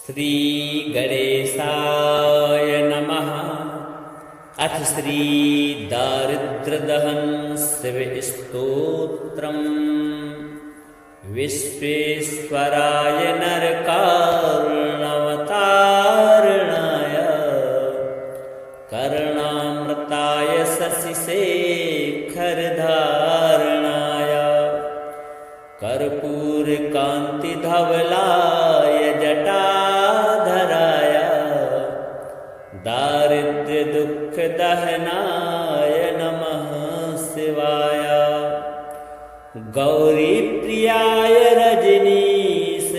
श्री गणेशाय नमः। अथ श्री दारिद्र्यदहन शिवस्तोत्रम्। विश्वेश्वराय नरकारुणवतारणाय कर्णामृताय शशिशेखरधारणाय कर्पूरकान्तिधवलाय जटाधराय दारिद्र्यदुःखदहनाय नमः शिवाय। गौरीप्रियाय रजनीशकलाधराय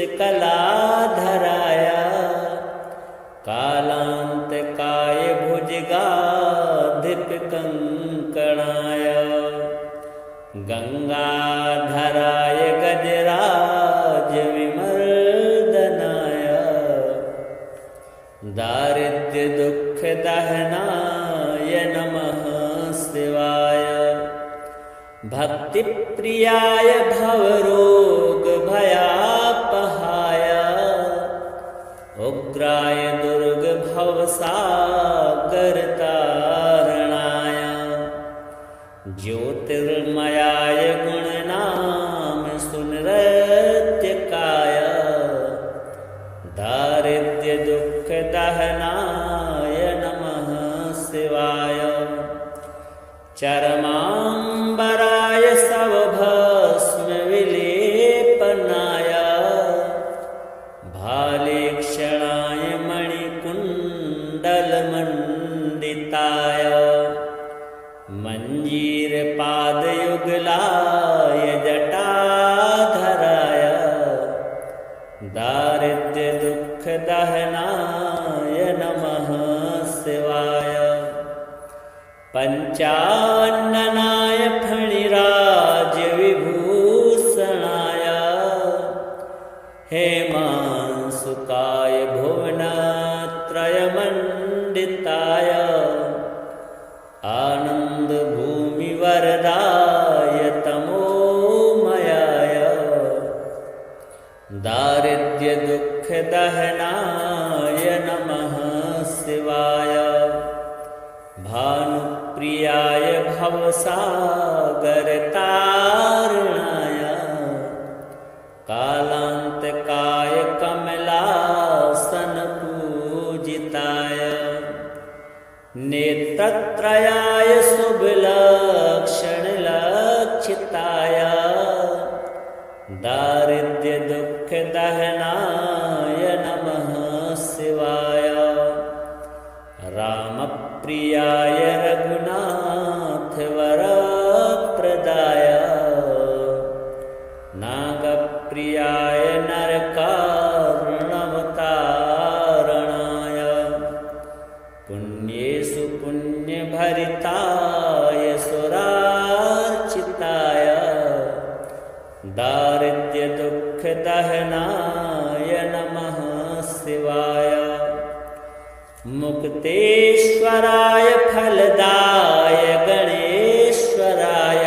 कालान्तकाय भुजगाधिपकङ्कणाय गंगाधराय गजराजविमर्दनाय दारिद्र्यदुःखदहनाय नमः शिवाय। भक्तिप्रियाय भवरोगभयापहाय उग्राय दुर्गभवसागरतारणाय ज्योतिर्मयाय गुणनाम सुनृत्यकाय दारिद्र्यदुःखदहनाय नमः शिवाय। चरमाम्बराय शवभस्मविलेपनाय भालेक्षणाय मणिकुण्डलमण्डिताय मञ्जीरपादयुगलाय जटाधराय दारिद्र्यदुःखदहनाय नमः शिवाय। पञ्चाननाय फणिराजविभूषणाय हेमांशुकाय भुवनत्रयमण्डिताय आनन्दभूमिवरदाय तमोमयाय दारिद्र्यदुःखदहनाय नमः शिवाय। भानुप्रियाय भवसागरतारणाय कालान्तकाय कमलासनपूजिताय नेत्रत्रयाय शुभलक्षणलक्षिताय दारिद्र्यदुःखदहनाय नमः शिवाय। रामप्रियाय रघुनाथवरप्रदाय नागप्रियाय नरकारुणवतारणाय पुण्येषु पुण्यभरिताय सुरार्चिताय दारिद्र्यदुःखदहनाय नमः शिवाय। मुक्तेश्वराय फलदाय गणेश्वराय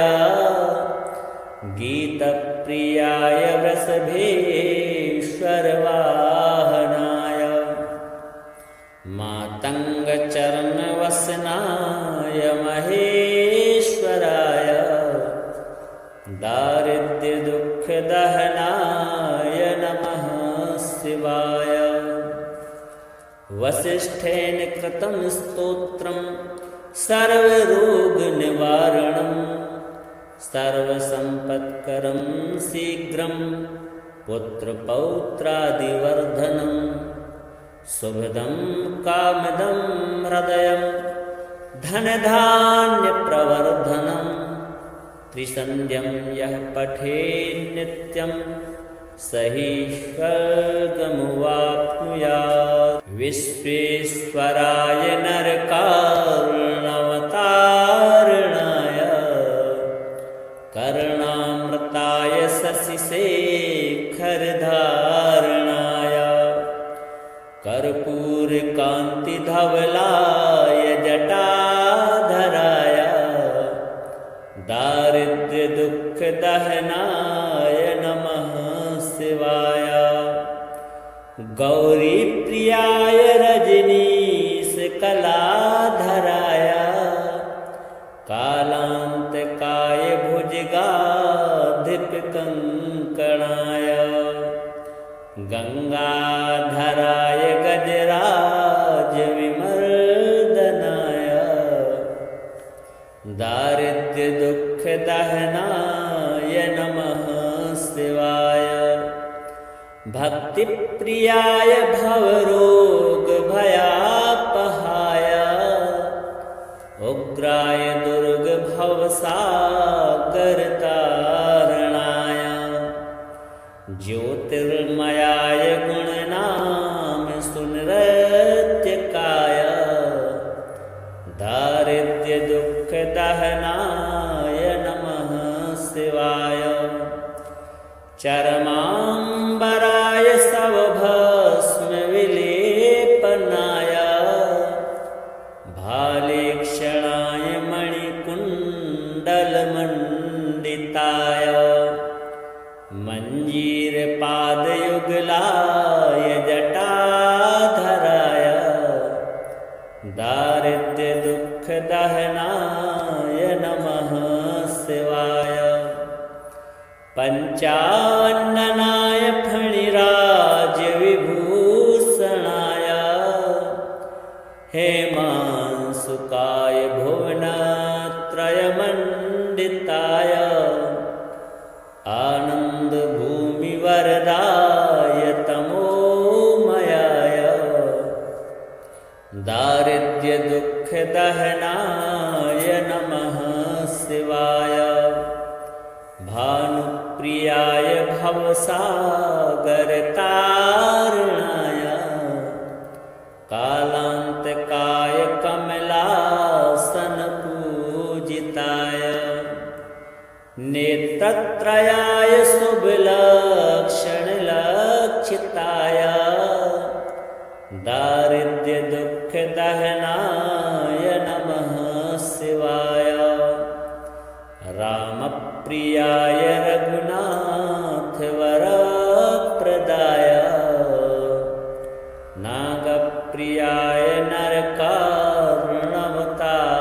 गीतप्रियाय वृषभेश्वरवाहनाय मातङ्गचरणवसनाय महेश्वराय दारिद्र्यदुःखदहनाय नमः शिवाय। वसिष्ठेन कृतं स्तोत्रं सर्वरोगनिवारणं सर्वसम्पत्करं शीघ्रं पुत्रपौत्रादिवर्धनं शुभदं कामदं हृदयं धनधान्यप्रवर्धनं त्रिसन्ध्यं यः पठेत् नित्यं सहि स्वर्गमुवाप्नुयात्। विश्वेश्वराय नरकारुणवतारणाय कर्णामृताय शशिशेखरधारणाय कर्पूरकान्तिधवलाय जटाधराय दारिद्र्यदुःखदहनाय नमः शिवाय। गौरीप्रियाय रजनीशकलाधराय कालान्तकाय भुजगाधिपकङ्कणाय गङ्गाधराय गजराजविमर्दनाय दारिद्र्यदुःखदहनाय नमः शिवाय भक्तिप्रियाय भवरोगभयापहाय उग्राय दुर्गभवसागरतारणाय ज्योतिर्मयाय गुणनाम सुनृत्यकाय दारिद्र्यदुःखदहनाय नमः शिवाय चरमाम्बराय सवभस्मविलेपनाय भालेक्षणाय मणिकुण्डलमण्डिताय मञ्जीरपादयुगलाय जटाधराय दारिद्र्यदुःखदहनाय नमः शिवाय पञ्चाननाय फणिराजविभूषणाय हेमांशुकाय भुवनत्रयमण्डिताय आनन्दभूमिवरदाय तमोमयाय दारिद्र्यदुःखदहनाय नमः शिवाय भानुप्रियाय भवसागरतारणाय कालान्तकाय कमलासनपूजिताय नेत्रत्रयाय शुभलक्षणलक्षिताय दारिद्र्यदुःखदहनाय नमः शिवाय रामप्रियाय रघुनाथवरप्रदाय नागप्रियाय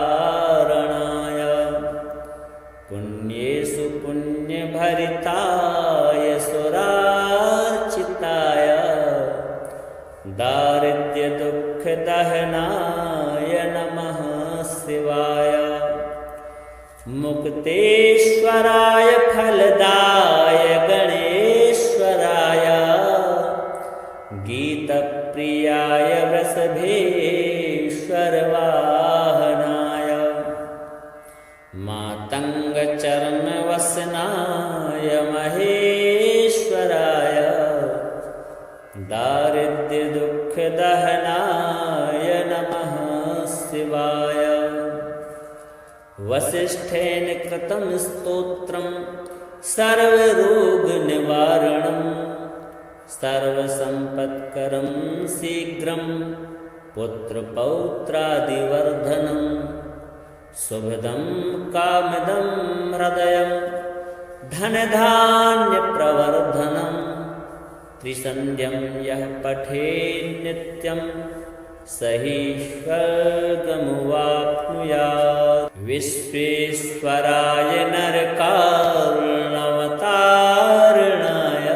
नरकार्णवतारणाय पुण्येषु पुण्यभरिताय सुरार्चिताय दारिद्र्यदुःखदहनाय नमः शिवाय मुक्तेश्वराय फलदाय गणेश्वराय गीतप्रियाय वृषभेश्वरवाहनाय मातङ्गचरणवसनाय महेश्वराय दारिद्र्यदुःखदहनाय नमः शिवाय वसिष्ठेन कृतं स्तोत्रं सर्वरोगनिवारणं सर्वसम्पत्करं शीघ्रं पुत्रपौत्रादिवर्धनं शुभदं कामदं हृदयं धनधान्यप्रवर्धनं त्रिसन्ध्यं यः पठेत् नित्यं सहि स्वर्गमुवाप्नुयात् विश्वेश्वराय नरकार्णवतारणाय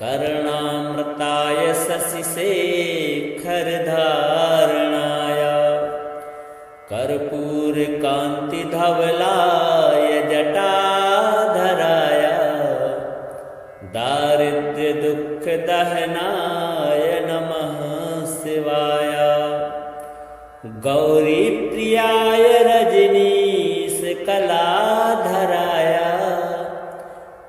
कर्णामृताय शशिशेखरधारणाय कर्पूरकान्तिधवलाय जटाधराय दारिद्र्यदुःखदहनाय नमः शिवाय गौरीप्रियाय रजनीशकलाधराय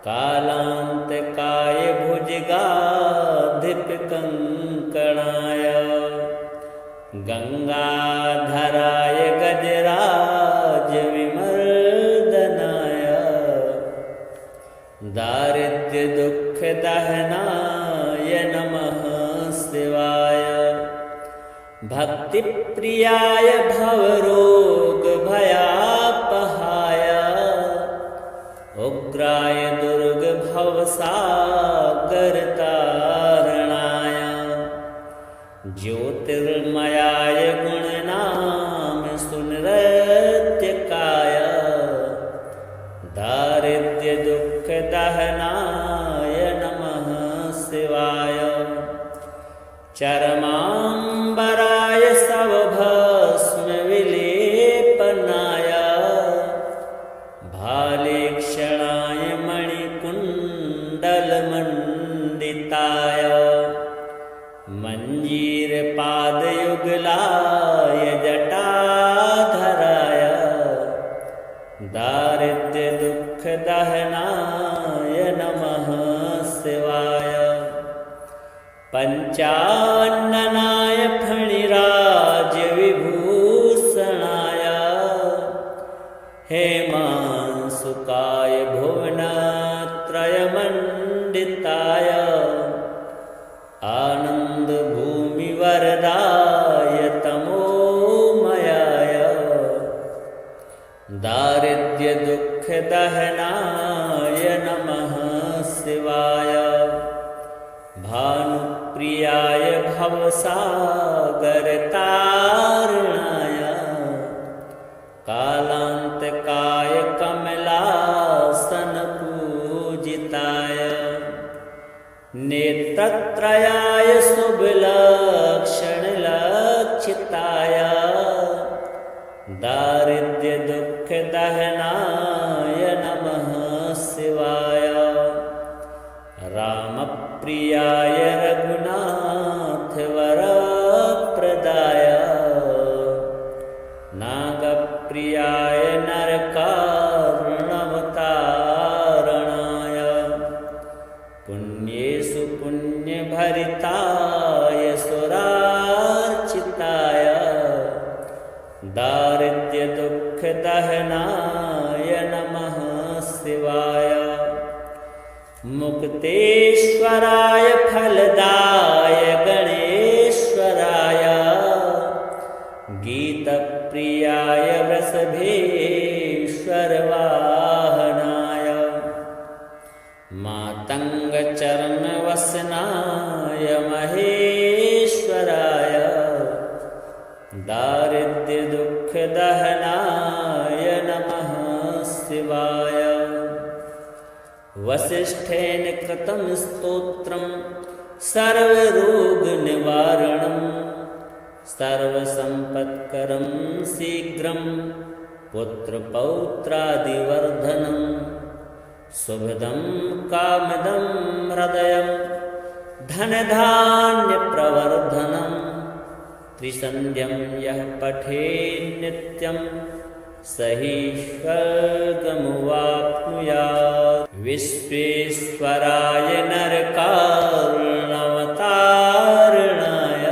कालान्तकाय भुजगाधिपकङ्कणाय गङ्गाधराय गजराजविमर्दनाय दारिद्र्यदुःखदहनाय नमः शिवाय भक्तिप्रियाय भवरोगभयापहाय उग्राय दुर्गभवसागरतारणाय शिवाय चरमाम्बराय सवभस्मविलेपनाय भालेक्षणाय मणिकुण्डलमण्डिताय मञ्जीरपादयुगलाय जटाधराय दारिद्र्यदुःखदहनाय नमः शिवाय पञ्चान्ननाय फणिराजविभूषणाय हेमांशुकाय भुवनत्रयमण्डिताय आनन्दभूमिवरदाय तमोमयाय दारिद्र्यदुःखदहनाय नमः शिवाय भानुप्रियाय भवसागरतारणाय कालान्तकाय कमलासनपूजिताय नेत्रत्रयाय शुभलक्षणलक्षिताय दारिद्र्यदुःखदहनाय नमः शिवाय रामप्रियाय रघुनाथवरप्रदाय नागप्रियाय नरकार्णवतारणाय पुण्येषु पुण्यभरिताय सुरार्चिताय दारिद्र्यदुःखदहनाय नमः शिवाय मुक्तेश्वराय फलदाय गणेश्वराय गीतप्रियाय वृषभेश्वरवाहनाय मातङ्गचरणवसनाय महेश्वराय दारिद्र्यदुःखदहनाय नमः शिवाय वसिष्ठेन कृतं स्तोत्रं सर्वरोगनिवारणं सर्वसम्पत्करं शीघ्रं पुत्रपौत्रादिवर्धनं शुभदं कामदं हृदयं धनधान्यप्रवर्धनं त्रिसन्ध्यं यः पठेत् नित्यं सहि स्वर्गमुवाप्नुयात् विश्वेश्वराय नरकार्णवतारणाय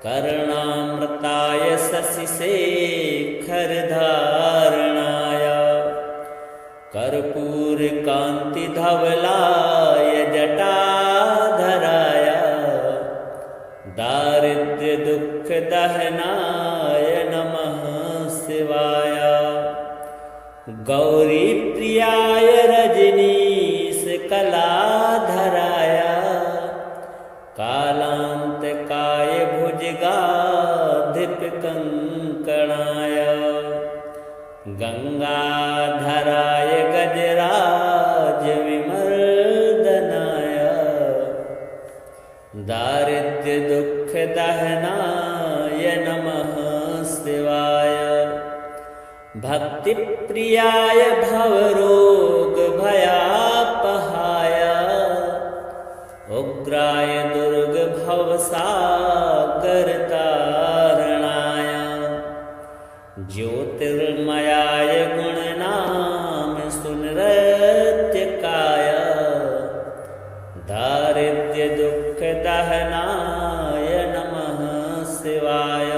कर्णामृताय शशिशेखरधारणाय कर्पूरकान्तिधवलाय जटाधराय दारिद्र्यदुःखदहनाय नमः शिवाय गौरीप्रियाय रजनीशकलाधराय कालान्तकाय भुजगाधिपकङ्कणाय गङ्गाधराय गजराजविमर्दनाय दारिद्र्यदुःखदहनाय नमः शिवाय भक्तिप्रियाय भवरोगभयापहाय उग्राय दुर्गभवसागरतारणाय ज्योतिर्मयाय गुणनाम सुनृत्यकाय दारिद्र्यदुःखदहनाय नमः शिवाय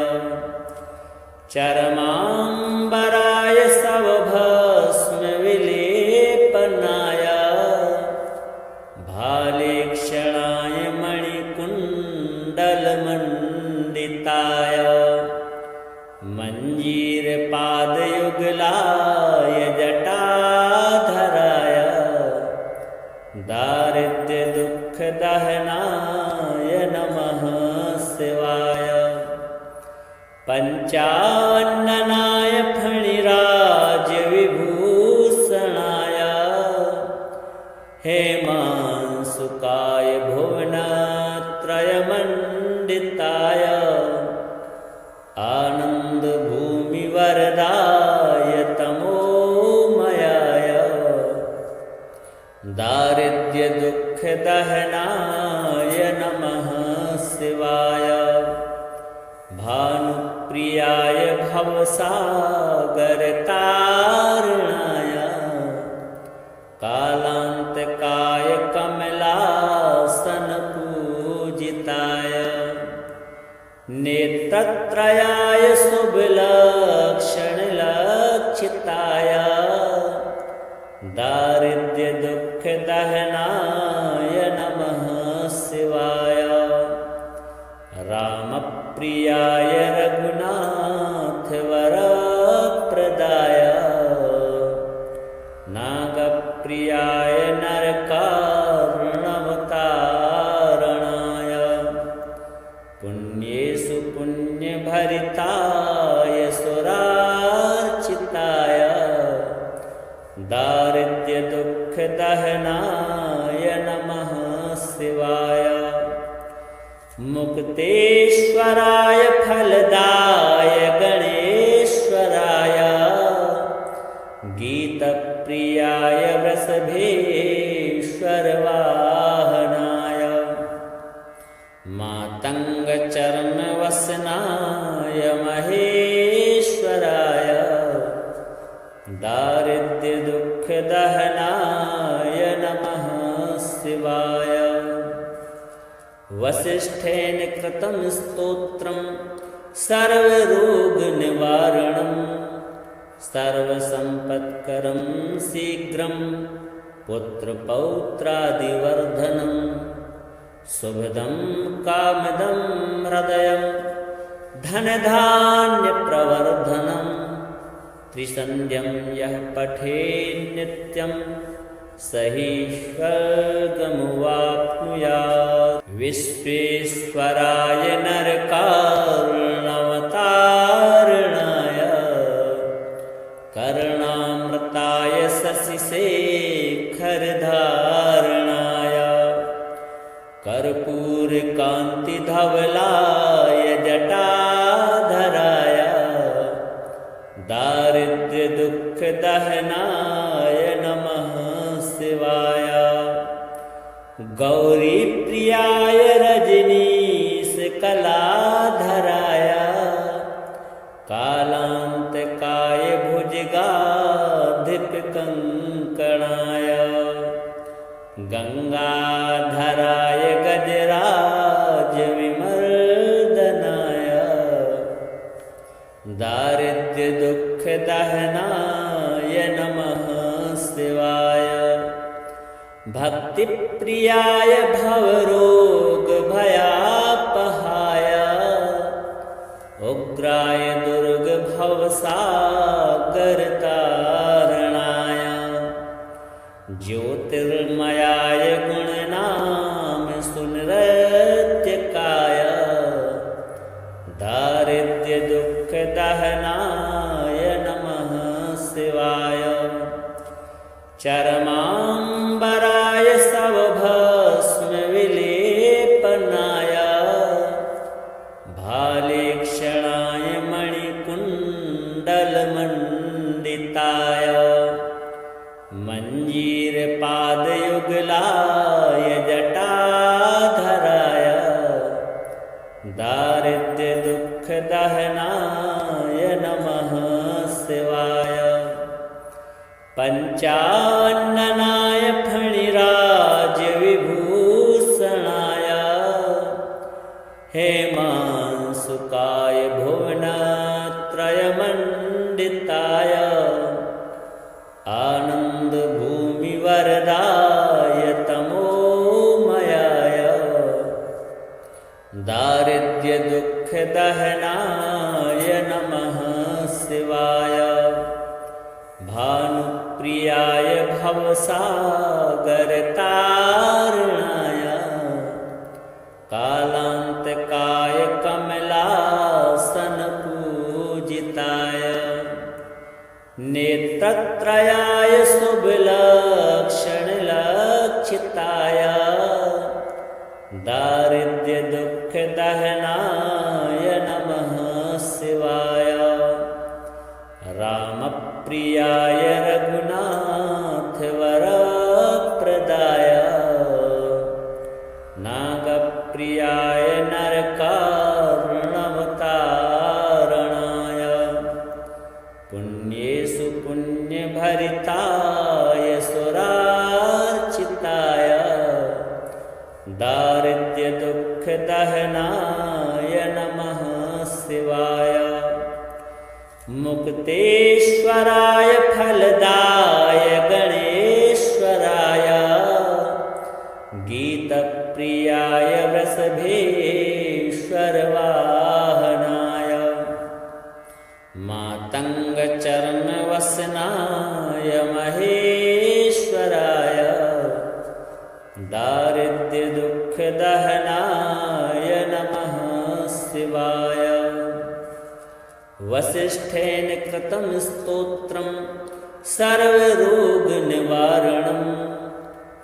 चरमाम्बराय सवभस्मविलेपनाय भालेक्षणाय मणिकुण्डलमण्डिताय मञ्जीरपादयुगलाय जटाधराय दारिद्र्यदुःखदहनाय नमः शिवाय पञ्चान्ननाय फणिराजविभूषणाय हेमांशुकाय भुवनत्रयमण्डिताय आनन्दभूमिवरदाय तमोमयाय दारिद्र्यदुःखदहनाय नमः शिवाय भानुप्रियाय भवसागरतारणाय कालान्तकाय कमलासनपूजिताय नेत्रत्रयाय शुभलक्षणलक्षिताय दारिद्र्यदुःखदहनाय नमः शिवाय रामप्रियाय रघुनाथवरप्रदाय नागप्रियाय नरकार्णवतारणाय पुण्येषु पुण्यभरिताय सुरार्चिताय दारिद्र्यदुःखदहनाय नमः शिवाय मुक्तेश्वराय फलदाय गणेश्वराय गीतप्रियाय वृषभेश्वरवाहनाय मातङ्गचरणवसनाय महेश्वराय दारिद्र्यदुःखदहनाय नमः शिवाय वसिष्ठेन कृतं स्तोत्रं सर्वरोगनिवारणं सर्वसम्पत्करं शीघ्रं पुत्रपौत्रादिवर्धनं शुभदं कामदं हृदयं धनधान्यप्रवर्धनं त्रिसन्ध्यं यः पठेत् नित्यं सहि स्वर्गमुवाप्नुयात् विश्वेश्वराय नरकार्णवतारणाय कर्णामृताय शशिशेखरधारणाय कर्पूरकान्तिधवलाय जटाधराय दारिद्र्यदुःखदहनाय नमः शिवाय गौरीप्रियाय रजनीशकलाधराय कालान्तकाय भुजगाधिपकङ्कणाय गङ्गाधराय गजराजविमर्दनाय दारिद्र्यदुःखदहनाय नमः शिवाय भक्तिप्रियाय भवरोगभयापहाय उग्राय दुर्गभवसागरतारणाय ज्योतिर्मयाय गुणनाम सुनृत्यकाय दारिद्र्यदुःखदहनाय नमः शिवाय चरमाम्बराय सवभस्मविलेपनाय भालेक्षणाय मणिकुण्डलमण्डिताय मञ्जीरपादयुगलाय जटाधराय दारिद्र्यदुःखदहनाय नमः शिवाय पञ्चाननाय फणिराजविभूषणाय हेमांशुकाय भुवनत्रयमण्डिताय आनन्दभूमिवरदाय तमोमयाय दारिद्र्यदुःखदहनाय नमः शिवाय भानुप्रियाय भवसागरतारणाय कालान्तकाय कमलासनपूजिताय नेत्रत्रयाय शुभलक्षणलक्षिताय दारिद्र्य दुख दहनाय नमः शिवाय। राम प्रियाय रघुनाथ वरप्रदाय। नागप्रियाय नरकार्णवतारणाय। पुण्येषु पुण्यभरिताय सुरार्चिताय। दारिद्र्य दुख दहनाय नमः शिवाय। मुक्तेश्वराय फलदाय गणेश्वराय। गीतप्रियाय वृषभेश्वरवाहनाय। मातङ्गचरणवसनाय महेश्वराय। दारिद्र्य दुख दहनाय नमः शिवाय। वसिष्ठेन कृतं स्तोत्रं सर्वरोगनिवारणं।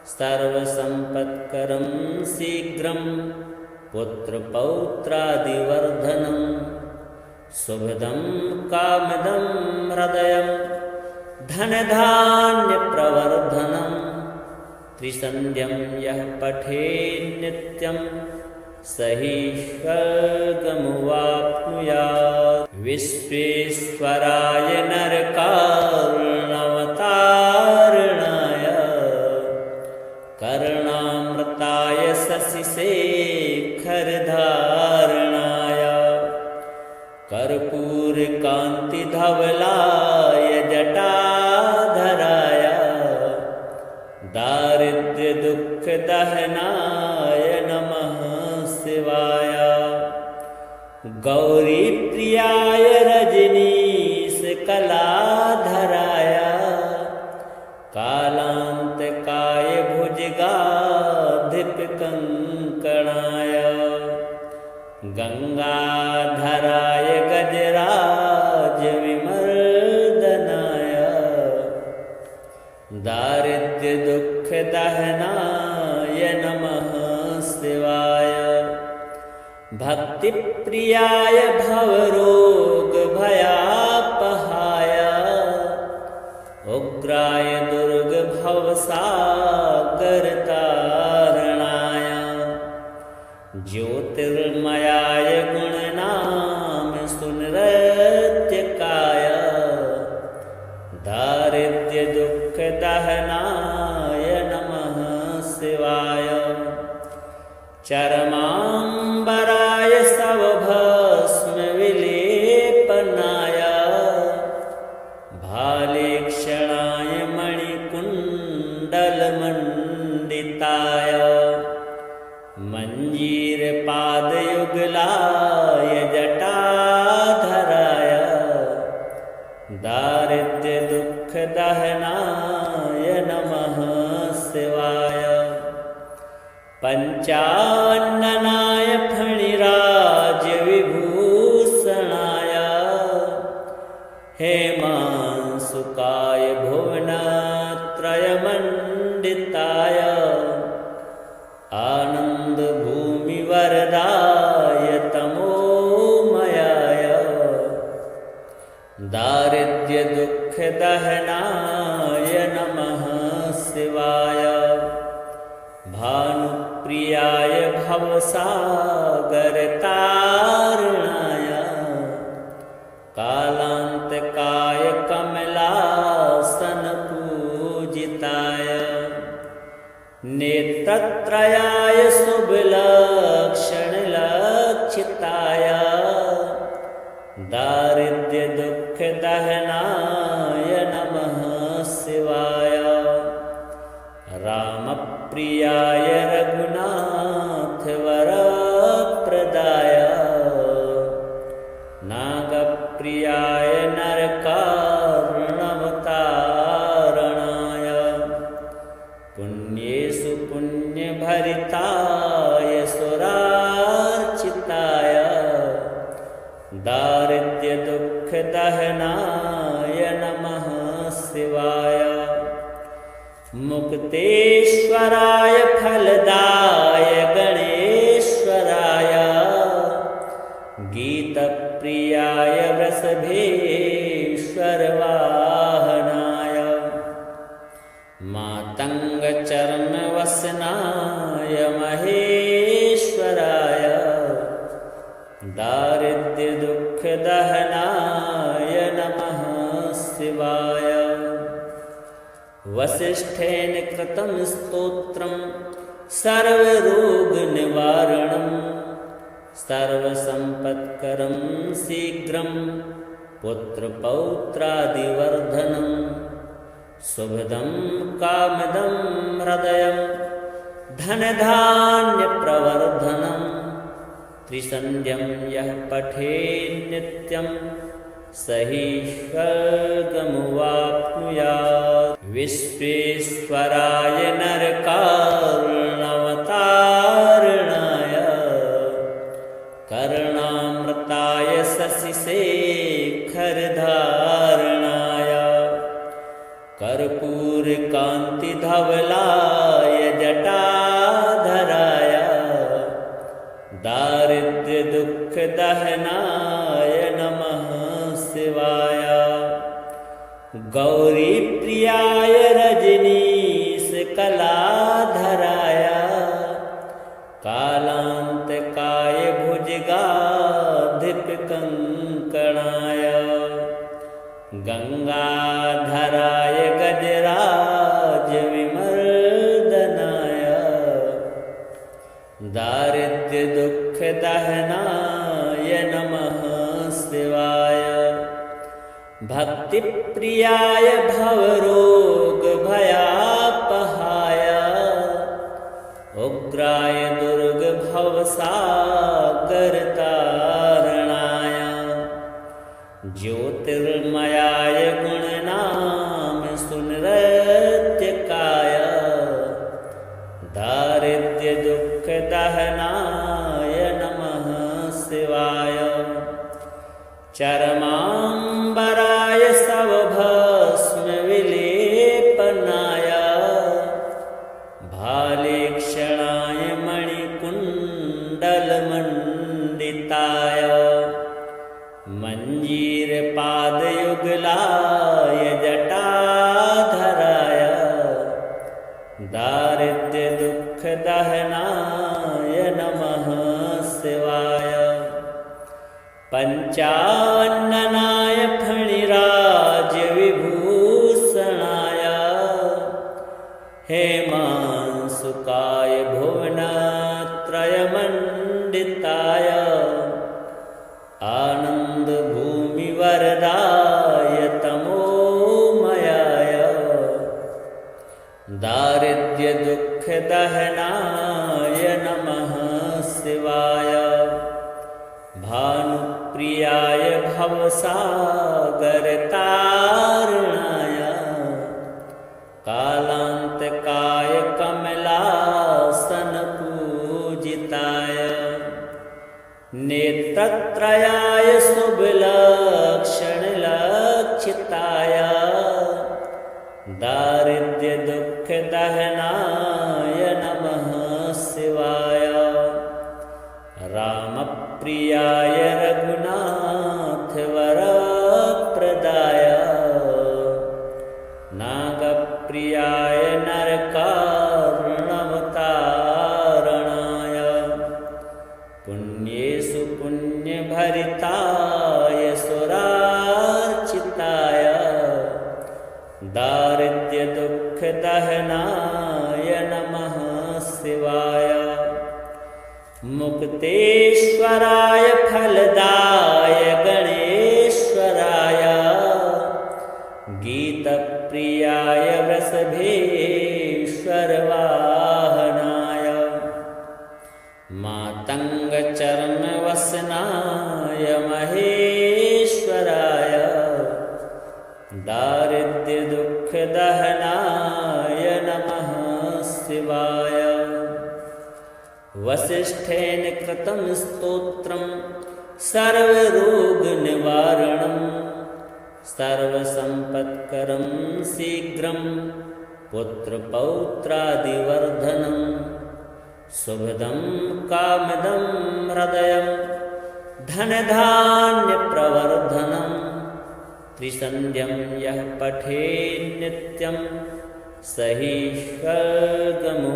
सर्वसम्पत्करं शीघ्रं पुत्रपौत्रादिवर्धनं। शुभदं कामदं हृदयं धनधान्यप्रवर्धनं। त्रिसन्ध्यं यः पठेत् नित्यं सहि स्वर्गमुवाप्नुयात्। विश्वेश्वराय नरकार्णवतारणाय। कर्णामृताय शशिशेखरधारणाय। कर्पूरकान्तिधवलाय जटाधराय। दारिद्र्य दुख दहनाय नमः शिवाय। गौरीप्रियाय रजनीशकलाधराय। कालान्तकाय भुजगाधिपकङ्कणाय। गंगाधराय गजराजविमर्दनाय। दारिद्र्य दुख दहनाय नमः शिवाय। भक्तिप्रियाय भवरोगभयापहाय। उग्राय दुर्गभवसागरतारणाय। ज्योतिर्मयाय गुणनाम सुनृत्यकाय। दारिद्र्य दुख दहनाय नमः शिवाय। चरमाम्बराय सवभस्म विलेपनाय। भालेक्षणाय मणिकुण्डलमण्डिताय। मञ्जीरपादयुगलाय जटाधराय। दारिद्र्य दुख दहनाय नमः शिवाय। पंचाननाय फणिराज विभूषणाय। हेमांशुकाय भुवनत्रयमण्डिताय। आनन्दभूमिवरदाय तमोमयाय। दारिद्र्य दुख दहनाय नमः शिवाय। भानुप्रियाय भवसागरतारणाय। कालान्तकाय कमलासनपूजिताय। नेत्रत्रयाय शुभलक्षणलक्षिताय। दारिद्र्य दुख दहनाय नमः शिवाय। रामप्रियाय रघुनाथ वरप्रदाय। नागप्रियाय नरकार्णवतारणाय। पुण्येषु पुण्यभरिताय सुरार्चिताय। दारिद्र्य दुख दहनाय नमः शिवाय। मुक्तेश्वराय फलदाय गणेश वृषभेश्वरवाहनाय मातङ्गचर्मवसनाय महेश्वराय दारिद्र्यदुःखदहनाय नमः शिवाय। वसिष्ठेन कृतं स्तोत्रं सर्वरोगनिवारणं सर्वसम्पत्करं शीघ्रं पुत्रपौत्रादिवर्धनं शुभदं कामदं हृदयं धनधान्यप्रवर्धनं त्रिसन्ध्यं यः पठेत् नित्यं स हि स्वर्गमुवाप्नुयात्। विश्वेश्वराय नरकार्णवतारणाय कर्णामृताय शशिशेखरधारणाय कर्पूरकान्तिधवलाय जटाधराय दारिद्र्यदुःखदहनाय नमः शिवाय। गौरीप्रियाय रजनीशकलाधराय कालान्तकाय भुजगाधिपकङ्कणाय गङ्गाधराय गजराजविमर्दनाय दारिद्र्यदुःखदहनाय नमः शिवाय। भक्तिप्रियाय भवरोगभयापहाय उग्राय दुर्गभवसागरतारणाय ज्योतिर्मयाय गुणनाम सुनृत्यकाय दारिद्र्यदुःखदहनाय नमः शिवाय। चरमाम्बराय सवभस्मविलेपनाय भालेक्षणाय मणिकुण्डलमण्डिताय मञ्जीरपादयुगलाय जटाधराय दारिद्र्यदुःखदहनाय नमः शिवाय। पञ्चाननाय फणिराजविभूषणाय हेमांशुकाय भुवनत्रयमण्डिताय आनन्दभूमिवरदाय तमोमयाय दारिद्र्यदुःखदहनाय नमः शिवाय। भानुप्रियाय भवसागरतारणाय कालान्तकाय कमलासनपूजिताय नेत्रत्रयाय शुभलक्षणलक्षिताय दारिद्र्यदुःखदहनाय नमः शिवाय। रामप्रियाय रघुनाथवरप्रदाय नागप्रियाय नरकार्णवतारणाय पुण्येषु पुण्यभरिताय सुरार्चिताय दारिद्र्यदुःखदहनाय नमः शिवाय। मुक्तेश्वराय फलदाय गणेश्वराय गीतप्रियाय वृषभेश्वरवाहनाय मातङ्गचर्मवसनाय महेश्वराय दारिद्र्यदुःखदहनाय नमः शिवाय। वसिष्ठेन कृतं स्तोत्रं सर्वरोगनिवारणं सर्वसम्पत्करं शीघ्रं पुत्रपौत्रादिवर्धनं शुभदं कामदं हृदयं धनधान्यप्रवर्धनम् त्रिसन्ध्यं यः पठेन्नित्यं स हि स्वर्गमुवाप्नुयात्।